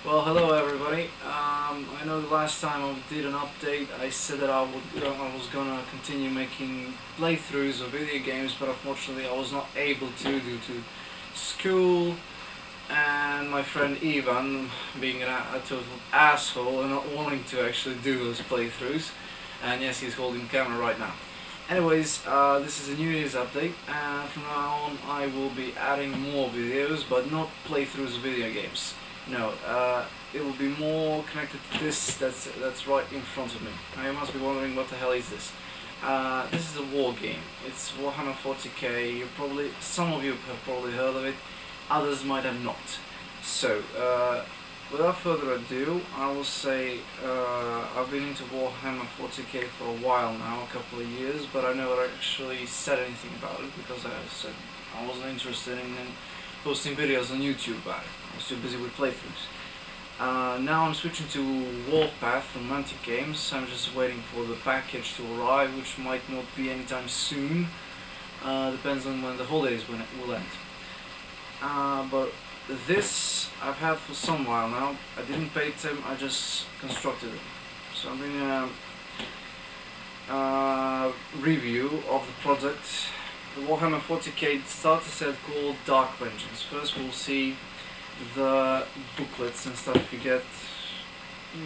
Well, hello everybody. I know the last time I did an update I said that I was gonna continue making playthroughs of video games, but unfortunately I was not able to due to school and my friend Ivan being a total asshole and not wanting to actually do those playthroughs. And yes, he's holding the camera right now. Anyways, this is a New Year's update, and from now on I will be adding more videos, but not playthroughs of video games. No, it will be more connected to this that's right in front of me. Now you must be wondering, what the hell is this? This is a war game. It's Warhammer 40k. Some of you have probably heard of it, others might have not. So, without further ado, I will say I've been into Warhammer 40k for a while now, a couple of years, but I never actually said anything about it because I wasn't interested in posting videos on YouTube about it. I was too busy with playthroughs. Now I'm switching to Warpath from Mantic Games. I'm just waiting for the package to arrive, which might not be anytime soon. Depends on when the holidays will end. But this I've had for some while now. I didn't paint them, I just constructed them. So I'm doing a review of the product. The Warhammer 40k starter set called Dark Vengeance. First we'll see the booklets and stuff you get,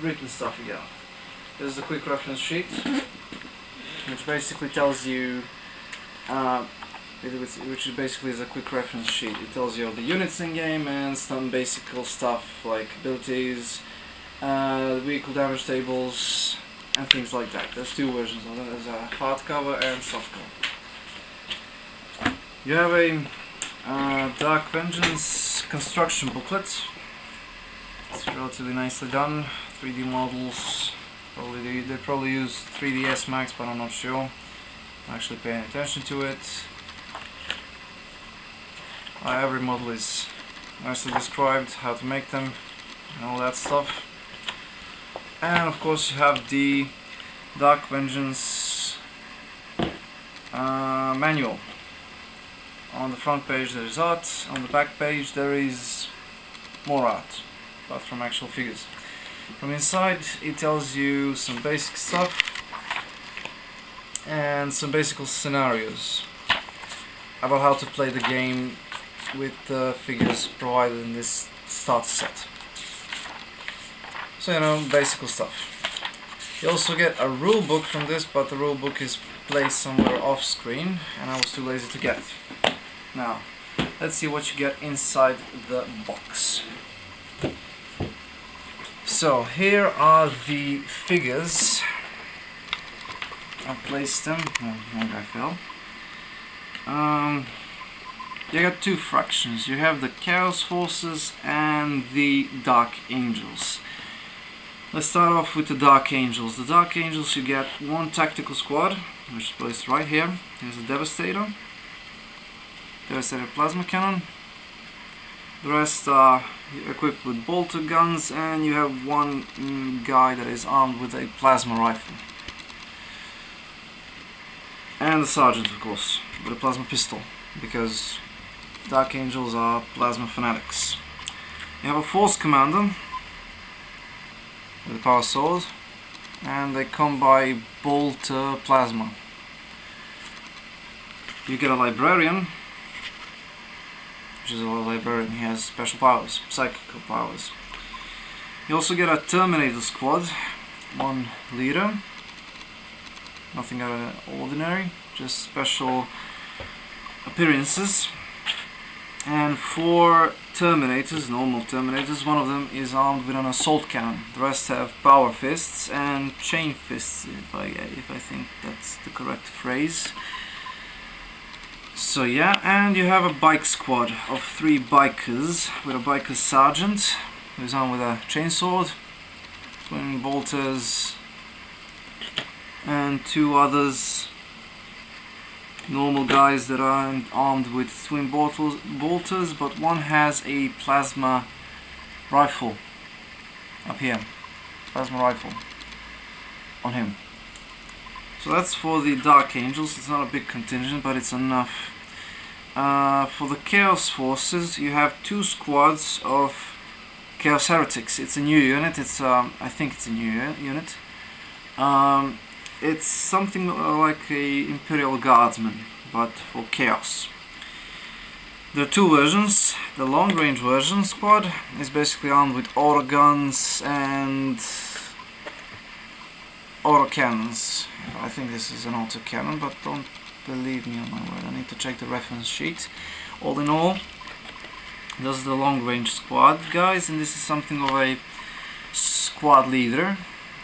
written stuff you get. There's a quick reference sheet, which basically tells you, which basically is a quick reference sheet. It tells you all the units in game and some basic stuff like abilities, vehicle damage tables, and things like that. There's two versions of it. There's a hardcover and softcover. You have a Dark Vengeance construction booklet. It's relatively nicely done. 3D models. They probably use 3ds Max, but I'm not sure. I'm actually paying attention to it. Every model is nicely described, how to make them, and all that stuff. And of course you have the Dark Vengeance manual. On the front page there is art, on the back page there is more art, but from actual figures. From inside it tells you some basic stuff and some basic scenarios about how to play the game with the figures provided in this starter set. So, you know, basic stuff. You also get a rule book from this, but the rule book is placed somewhere off screen and I was too lazy to get it. Now, let's see what you get inside the box. So, here are the figures. I've placed them. Oh, one guy fell. You got two fractions. You have the Chaos Forces and the Dark Angels. Let's start off with the Dark Angels. The Dark Angels, you get one tactical squad, which is placed right here. There's a Devastator plasma cannon. The rest are equipped with bolter guns, and you have one guy that is armed with a plasma rifle. And the sergeant, of course, with a plasma pistol, because Dark Angels are plasma fanatics. You have a Force Commander with a power sword, and they come by bolter plasma. You get a Librarian, which is a librarian. He has special powers, psychical powers. You also get a Terminator squad, one leader, nothing out of ordinary, just special appearances. And 4 Terminators, normal Terminators. One of them is armed with an assault cannon. The rest have power fists and chain fists, if I think that's the correct phrase. So yeah, and you have a bike squad of 3 bikers with a biker sergeant who's armed with a chainsword, twin bolters, and 2 others, normal guys that are armed with twin bolters, but one has a plasma rifle up here, plasma rifle on him. So that's for the Dark Angels. It's not a big contingent, but it's enough. For the Chaos Forces, you have 2 squads of Chaos Heretics. It's a new unit. It's I think it's a new unit. It's something like a Imperial Guardsman, but for Chaos. There are two versions. The long-range version squad is basically armed with auto guns and auto cannons. I think this is an auto cannon, but don't believe me on my word. I need to check the reference sheet. All in all, this is the long-range squad, guys, and this is something of a squad leader.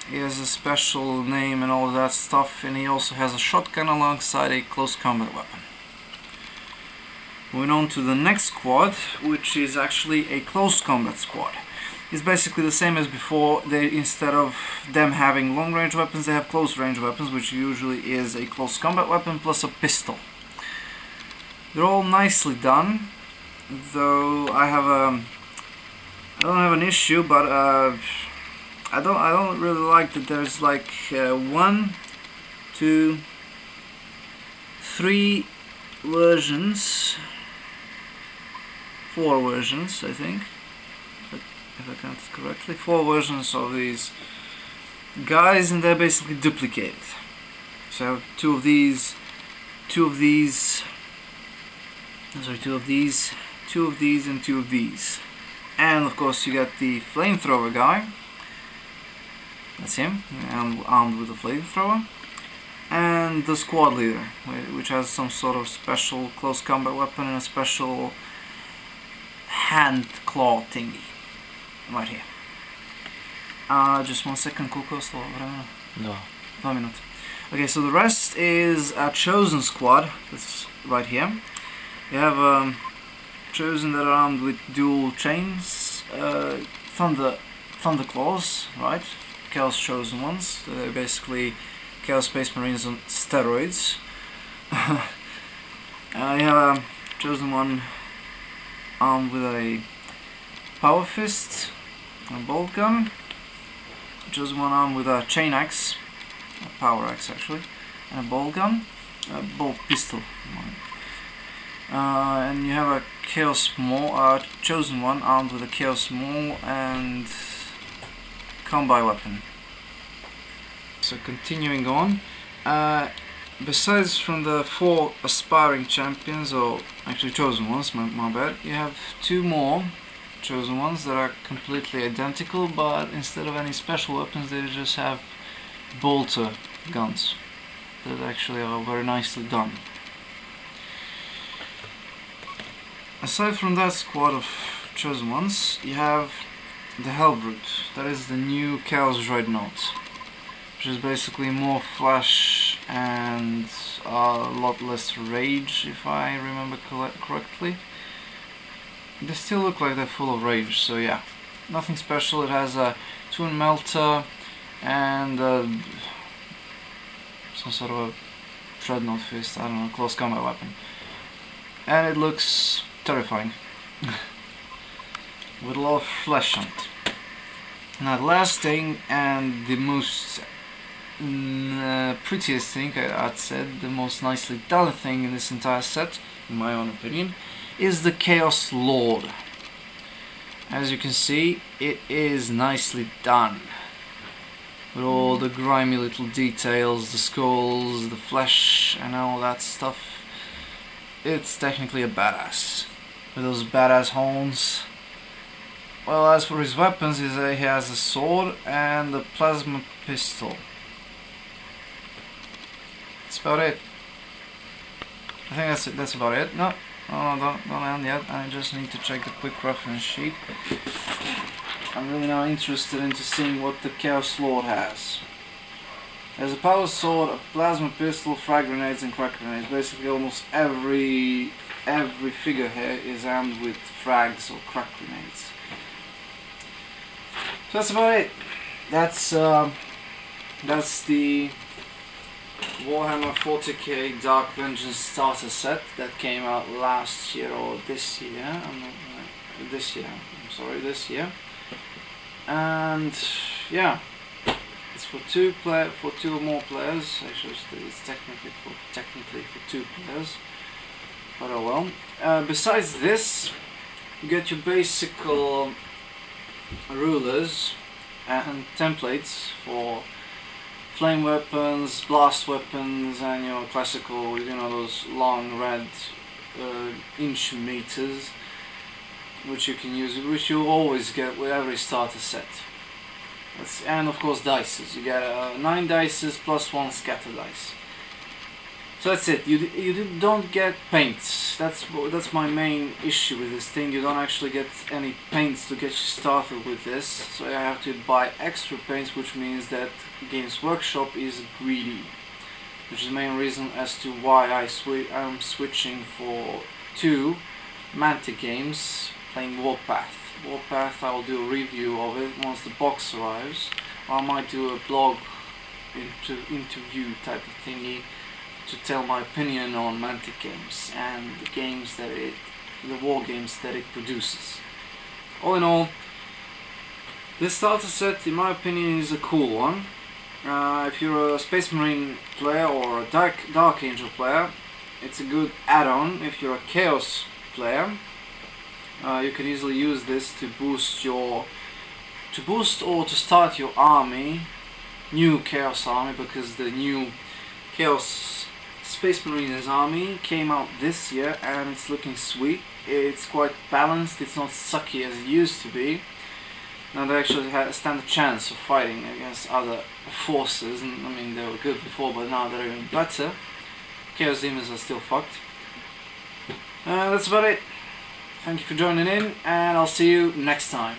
He has a special name and all that stuff, and he also has a shotgun alongside a close combat weapon. Moving on to the next squad, which is actually a close combat squad. It's basically the same as before. They, instead of them having long range weapons, they have close range weapons, which usually is a close combat weapon plus a pistol. They're all nicely done, though I don't have an issue, but I don't really like that there's like 1, 2, 3 versions, 4 versions, I think, if I count it correctly, 4 versions of these guys, and they're basically duplicated. So I have two of these, and two of these, and of course you got the flamethrower guy. That's him, armed with a flamethrower, and the squad leader, which has some sort of special close combat weapon and a special hand claw thingy right here. Just 1 second, koliko slovo vremena? 2 minute. Okay, so the rest is a chosen squad. That's right here. You have chosen that are armed with dual chains, thunder claws, right? Chaos chosen ones. They're basically Chaos Space Marines on steroids. You have a chosen one armed with a power fist, a bolt gun. Chosen one armed with a chain axe, a power axe actually, and a bolt gun, a bolt pistol. And you have a Chaos Maul, chosen one armed with a Chaos Maul and combat weapon. So continuing on, besides from the 4 aspiring champions, or actually chosen ones, my bad, you have 2 more chosen ones that are completely identical, but instead of any special weapons they just have bolter guns that actually are very nicely done. Aside from that squad of chosen ones, you have the Hellbrute. That is the new Chaos Dreadnought, which is basically more flash and a lot less rage, if I remember correctly. They still look like they're full of rage, so yeah, nothing special. It has a twin melter and some sort of a dreadnought fist, I don't know, close combat weapon, and it looks terrifying with a lot of flesh on it. Now the last thing, and the most prettiest thing, I'd said, the most nicely done thing in this entire set, in my own opinion, is the Chaos Lord. As you can see, it is nicely done, with all the grimy little details, the skulls, the flesh and all that stuff. It's technically a badass, with those badass horns. Well, as for his weapons, he has a sword and a plasma pistol. That's about it. I think that's it. That's about it. No, don't end yet. I just need to check the quick reference sheet. I'm really now interested into seeing what the Chaos Lord has. There's a power sword, a plasma pistol, frag grenades and crack grenades. Basically almost every figure here is armed with frags or crack grenades. So that's about it. That's the Warhammer 40k Dark Vengeance starter set that came out last year or this year. This year. And yeah, it's for two or more players. Actually, it's technically for 2 players. But oh well. Besides this, you get your basic rulers and templates for flame weapons, blast weapons, and your classical, those long red inch meters, which you can use, which you always get with every starter set. And of course dices. You get 9 dices plus 1 scatter dice. So that's it. You don't get paints. That's my main issue with this thing. You don't actually get any paints to get you started with this. So I have to buy extra paints, which means that Games Workshop is greedy. Which is the main reason as to why I'm switching for 2 Mantic games, playing Warpath. Warpath, I will do a review of it once the box arrives. Or I might do a blog interview type of thingy to tell my opinion on Mantic games and the games that the war games that it produces. All in all, this starter set, in my opinion, is a cool one. If you're a Space Marine player or a Dark Angel player, it's a good add-on. If you're a Chaos player, you can easily use this to boost or to start your army, new Chaos army, because the new Chaos Space Marines army came out this year and it's looking sweet. It's quite balanced, it's not sucky as it used to be. Now they actually stand a chance of fighting against other forces, and I mean they were good before, but now they're even better. Chaos Demons are still fucked. That's about it. Thank you for joining in, and I'll see you next time.